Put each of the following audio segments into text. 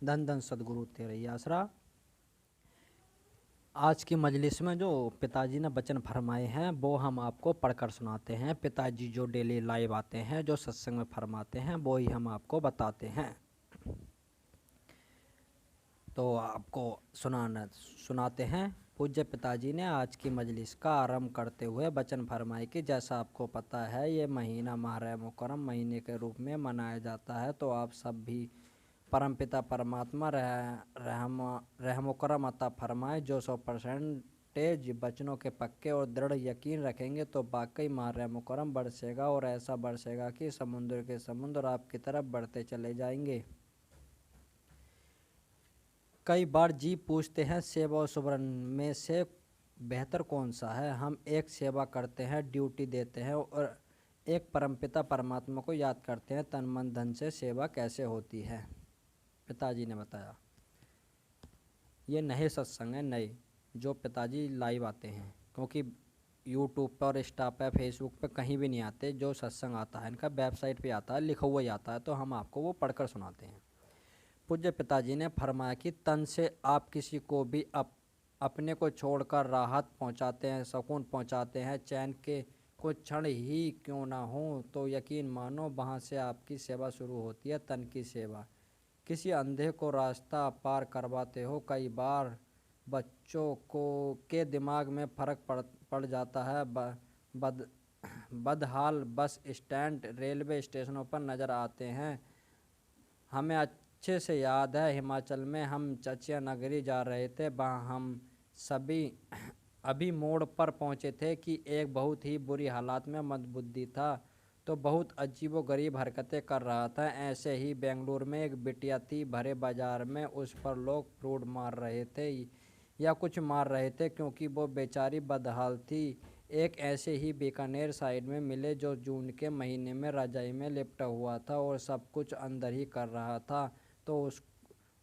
धन धन सदगुरु तेरे ही आसरा। आज की मजलिस में जो पिताजी ने वचन फरमाए हैं वो हम आपको पढ़कर सुनाते हैं। पिताजी जो डेली लाइव आते हैं, जो सत्संग में फरमाते हैं, वो ही हम आपको बताते हैं। तो आपको सुनाते हैं। पूज्य पिताजी ने आज की मजलिस का आरंभ करते हुए वचन फरमाए कि जैसा आपको पता है ये महीना माह मुकर्रम महीने के रूप में मनाया जाता है, तो आप सब भी परमपिता परमात्मा रहम करम अता फरमाए। जो 100% बचनों के पक्के और दृढ़ यकीन रखेंगे तो वाकई माह रहम करम बरसेगा, और ऐसा बरसेगा कि समुद्र के समुद्र आपकी तरफ बढ़ते चले जाएंगे। कई बार जी पूछते हैं सेवा और सुमरन में से बेहतर कौन सा है। हम एक सेवा करते हैं, ड्यूटी देते हैं, और एक परमपिता परमात्मा को याद करते हैं। तन मन धन से सेवा कैसे होती है। पिताजी ने बताया। ये नए सत्संग हैं, नए जो पिताजी लाइव आते हैं, क्योंकि यूट्यूब पर और इंस्टा पे फेसबुक पे कहीं भी नहीं आते। जो सत्संग आता है इनका वेबसाइट पे आता है, लिखा हुआ ही आता है, तो हम आपको वो पढ़कर सुनाते हैं। पूज्य पिताजी ने फरमाया कि तन से आप किसी को भी अपने को छोड़कर राहत पहुंचाते हैं, सुकून पहुंचाते हैं, चैन के कुछ क्षण ही क्यों ना हो, तो यकीन मानो वहाँ से आपकी सेवा शुरू होती है। तन की सेवा। किसी अंधे को रास्ता पार करवाते हो। कई बार बच्चों को के दिमाग में फ़र्क पड़ जाता है। बद बदहाल बस स्टैंड रेलवे स्टेशनों पर नज़र आते हैं। हमें अच्छे से याद है, हिमाचल में हम चचिया नगरी जा रहे थे। वहाँ हम सभी अभी मोड़ पर पहुँचे थे कि एक बहुत ही बुरी हालात में मंदबुद्धि था, तो बहुत अजीबो गरीब हरकतें कर रहा था। ऐसे ही बेंगलुरु में एक बिटिया थी, भरे बाजार में उस पर लोग फ्रूट मार रहे थे या कुछ मार रहे थे, क्योंकि वो बेचारी बदहाल थी। एक ऐसे ही बीकानेर साइड में मिले जो जून के महीने में रजाई में लिपटा हुआ था और सब कुछ अंदर ही कर रहा था, तो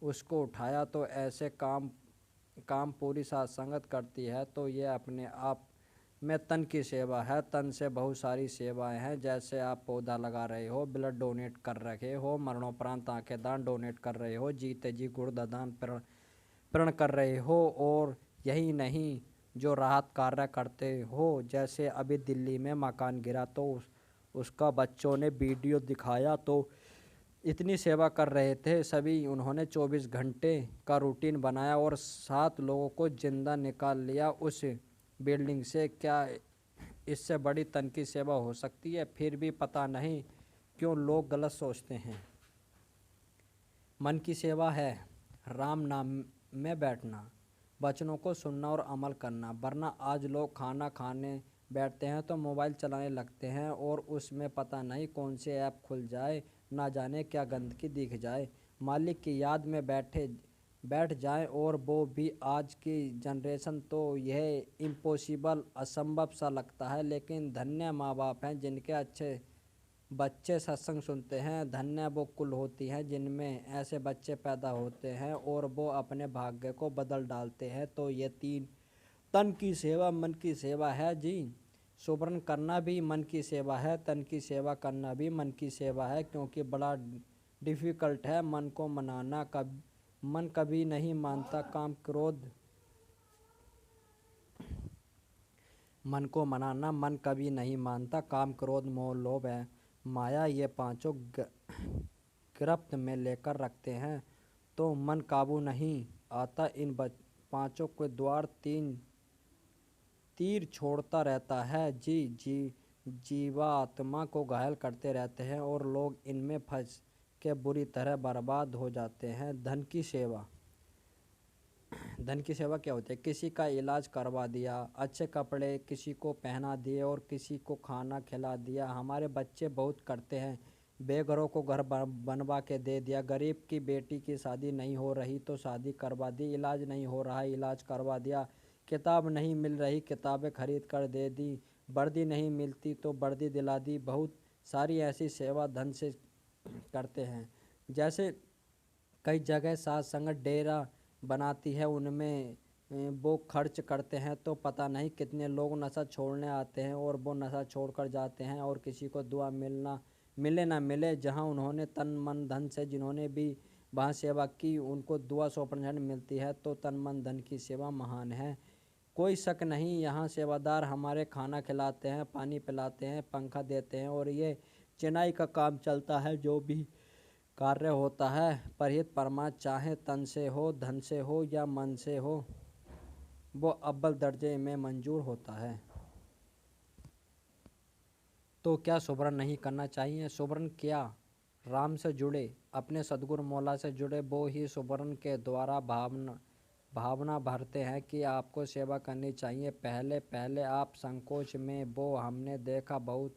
उसको उठाया। तो ऐसे काम पूरी साथ संगत करती है, तो ये अपने आप में तन की सेवा है। तन से बहुत सारी सेवाएं हैं, जैसे आप पौधा लगा रहे हो, ब्लड डोनेट कर रहे हो, मरणोपरांत आंखें दान डोनेट कर रहे हो, जीते जी गुर्दा दान प्रण कर रहे हो, और यही नहीं जो राहत कार्य करते हो। जैसे अभी दिल्ली में मकान गिरा तो उसका बच्चों ने वीडियो दिखाया, तो इतनी सेवा कर रहे थे सभी। उन्होंने 24 घंटे का रूटीन बनाया और 7 लोगों को जिंदा निकाल लिया उस बिल्डिंग से। क्या इससे बड़ी तन की सेवा हो सकती है। फिर भी पता नहीं क्यों लोग गलत सोचते हैं। मन की सेवा है राम नाम में बैठना, वचनों को सुनना और अमल करना। वरना आज लोग खाना खाने बैठते हैं तो मोबाइल चलाने लगते हैं, और उसमें पता नहीं कौन से ऐप खुल जाए, ना जाने क्या गंदगी दिख जाए। मालिक की याद में बैठ जाएं, और वो भी आज की जनरेशन तो यह इम्पॉसिबल असंभव सा लगता है। लेकिन धन्य माँ बाप हैं जिनके अच्छे बच्चे सत्संग सुनते हैं। धन्य वो कुल होती हैं जिनमें ऐसे बच्चे पैदा होते हैं और वो अपने भाग्य को बदल डालते हैं। तो ये 3 तन की सेवा मन की सेवा है जी। सुमरन करना भी मन की सेवा है, तन की सेवा करना भी मन की सेवा है, क्योंकि बड़ा डिफ़िकल्ट है मन को मनाना। मन कभी नहीं मानता काम क्रोध मन को मनाना मन कभी नहीं मानता। काम क्रोध मोह लोभ है माया, ये पांचों गिरफ्त में लेकर रखते हैं, तो मन काबू नहीं आता। इन पांचों के द्वार तीर छोड़ता रहता है जी। जीवात्मा को घायल करते रहते हैं, और लोग इनमें फंस के बुरी तरह बर्बाद हो जाते हैं। धन की सेवा क्या होती है। किसी का इलाज करवा दिया, अच्छे कपड़े किसी को पहना दिए, और किसी को खाना खिला दिया। हमारे बच्चे बहुत करते हैं। बेघरों को घर बनवा के दे दिया। गरीब की बेटी की शादी नहीं हो रही तो शादी करवा दी। इलाज नहीं हो रहा, इलाज करवा दिया। किताब नहीं मिल रही, किताबें खरीद कर दे दी। वर्दी नहीं मिलती तो वर्दी दिला दी। बहुत सारी ऐसी सेवा धन से करते हैं। जैसे कई जगह साथ संगत डेरा बनाती है, उनमें वो खर्च करते हैं, तो पता नहीं कितने लोग नशा छोड़ने आते हैं और वो नशा छोड़कर जाते हैं, और किसी को दुआ मिले ना मिले। जहां उन्होंने तन मन धन से जिन्होंने भी वहाँ सेवा की उनको दुआ 100% मिलती है, तो तन मन धन की सेवा महान है। कोई शक नहीं, यहाँ सेवादार हमारे खाना खिलाते हैं, पानी पिलाते हैं, पंखा देते हैं और ये चिनाई का काम चलता है। जो भी कार्य होता है परहित परमात्मा, चाहे तन से हो, धन से हो या मन से हो, वो अव्वल दर्जे में मंजूर होता है। तो क्या सुमरन नहीं करना चाहिए? सुमरन क्या? राम से जुड़े, अपने सदगुरु मौला से जुड़े वो ही सुमरन के द्वारा भावना भरते हैं कि आपको सेवा करनी चाहिए। पहले पहले आप संकोच में, वो हमने देखा बहुत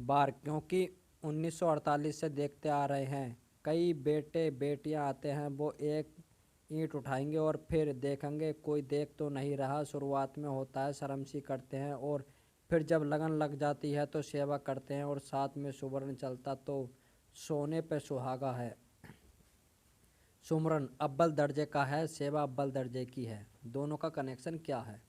बार, क्योंकि 1948 से देखते आ रहे हैं। कई बेटे बेटियां आते हैं, वो एक ईंट उठाएंगे और फिर देखेंगे कोई देख तो नहीं रहा। शुरुआत में होता है, शर्म सी करते हैं और फिर जब लगन लग जाती है तो सेवा करते हैं। और साथ में सुवर्ण चलता तो सोने पे सुहागा है। सुमरन अव्वल दर्जे का है, सेवा अव्वल दर्जे की है। दोनों का कनेक्शन क्या है?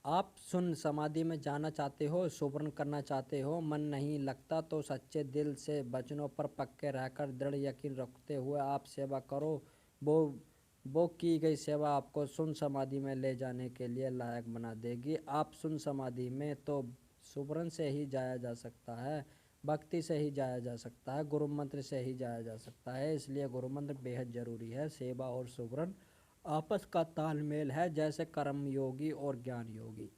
आप सुन समाधि में जाना चाहते हो, सुवर्ण करना चाहते हो, मन नहीं लगता तो सच्चे दिल से वचनों पर पक्के रहकर दृढ़ यकीन रखते हुए आप सेवा करो। वो वो की गई सेवा आपको सुन समाधि में ले जाने के लिए लायक बना देगी। आप सुन समाधि में तो सुवर्ण से ही जाया जा सकता है, भक्ति से ही जाया जा सकता है, गुरु मंत्र से ही जाया जा सकता है। इसलिए गुरु मंत्र बेहद ज़रूरी है। सेवा और सुवर्ण आपस का तालमेल है, जैसे कर्म योगी और ज्ञान योगी।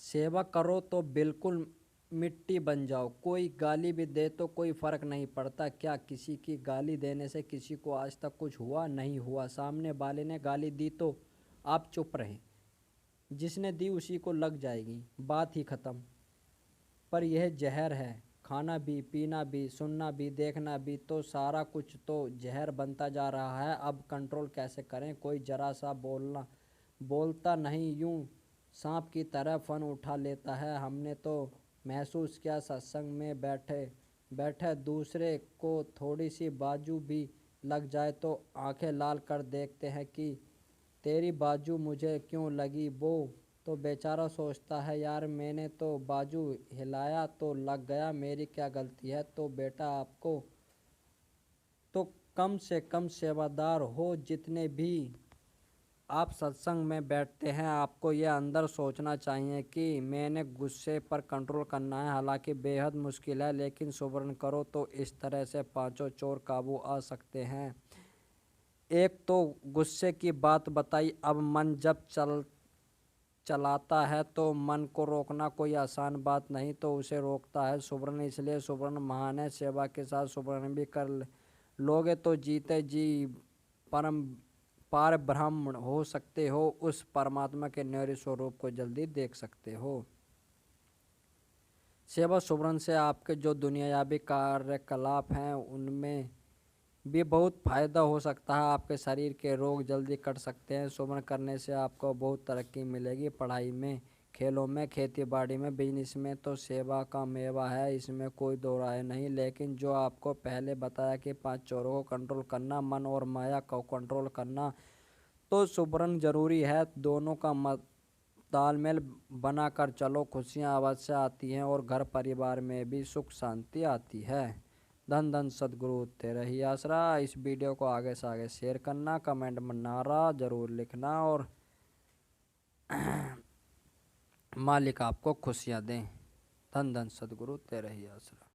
सेवा करो तो बिल्कुल मिट्टी बन जाओ। कोई गाली भी दे तो कोई फर्क नहीं पड़ता। क्या किसी की गाली देने से किसी को आज तक कुछ हुआ? नहीं हुआ। सामने वाले ने गाली दी तो आप चुप रहें, जिसने दी उसी को लग जाएगी, बात ही खत्म। पर यह जहर है। खाना भी, पीना भी, सुनना भी, देखना भी, तो सारा कुछ तो जहर बनता जा रहा है। अब कंट्रोल कैसे करें? कोई जरा सा बोलता नहीं, यूं सांप की तरह फन उठा लेता है। हमने तो महसूस किया, सत्संग में बैठे बैठे दूसरे को थोड़ी सी बाजू भी लग जाए तो आंखें लाल कर देखते हैं कि तेरी बाजू मुझे क्यों लगी। वो तो बेचारा सोचता है, यार मैंने तो बाजू हिलाया तो लग गया, मेरी क्या गलती है? तो बेटा आपको तो कम से कम सेवादार हो। जितने भी आप सत्संग में बैठते हैं, आपको यह अंदर सोचना चाहिए कि मैंने गुस्से पर कंट्रोल करना है। हालांकि बेहद मुश्किल है, लेकिन सुवर्ण करो तो इस तरह से पांचों चोर काबू आ सकते हैं। एक तो गुस्से की बात बताई। अब मन जब चलाता है तो मन को रोकना कोई आसान बात नहीं, तो उसे रोकता है सुवर्ण। इसलिए सुवर्ण महान है। सेवा के साथ सुवर्ण भी कर लोगे तो जीते जी परम पार ब्रह्म हो सकते हो। उस परमात्मा के न्यारे स्वरूप को जल्दी देख सकते हो। सेवा सुवर्ण से आपके जो दुनियावी कार्यकलाप हैं उनमें भी बहुत फायदा हो सकता है। आपके शरीर के रोग जल्दी कट सकते हैं। सुमन करने से आपको बहुत तरक्की मिलेगी। पढ़ाई में, खेलों में, खेती बाड़ी में, बिजनेस में तो सेवा का मेवा है, इसमें कोई दो राय नहीं। लेकिन जो आपको पहले बताया कि 5 चोरों को कंट्रोल करना, मन और माया को कंट्रोल करना, तो सुमरन जरूरी है। दोनों का तालमेल बनाकर चलो, खुशियाँ अवश्य आती हैं और घर परिवार में भी सुख शांति आती है। धन धन सदगुरु तेरा ही आसरा। इस वीडियो को आगे से आगे शेयर करना, कमेंट में नारा जरूर लिखना और मालिक आपको खुशियाँ दें। धन धन सदगुरु तेरा ही आसरा।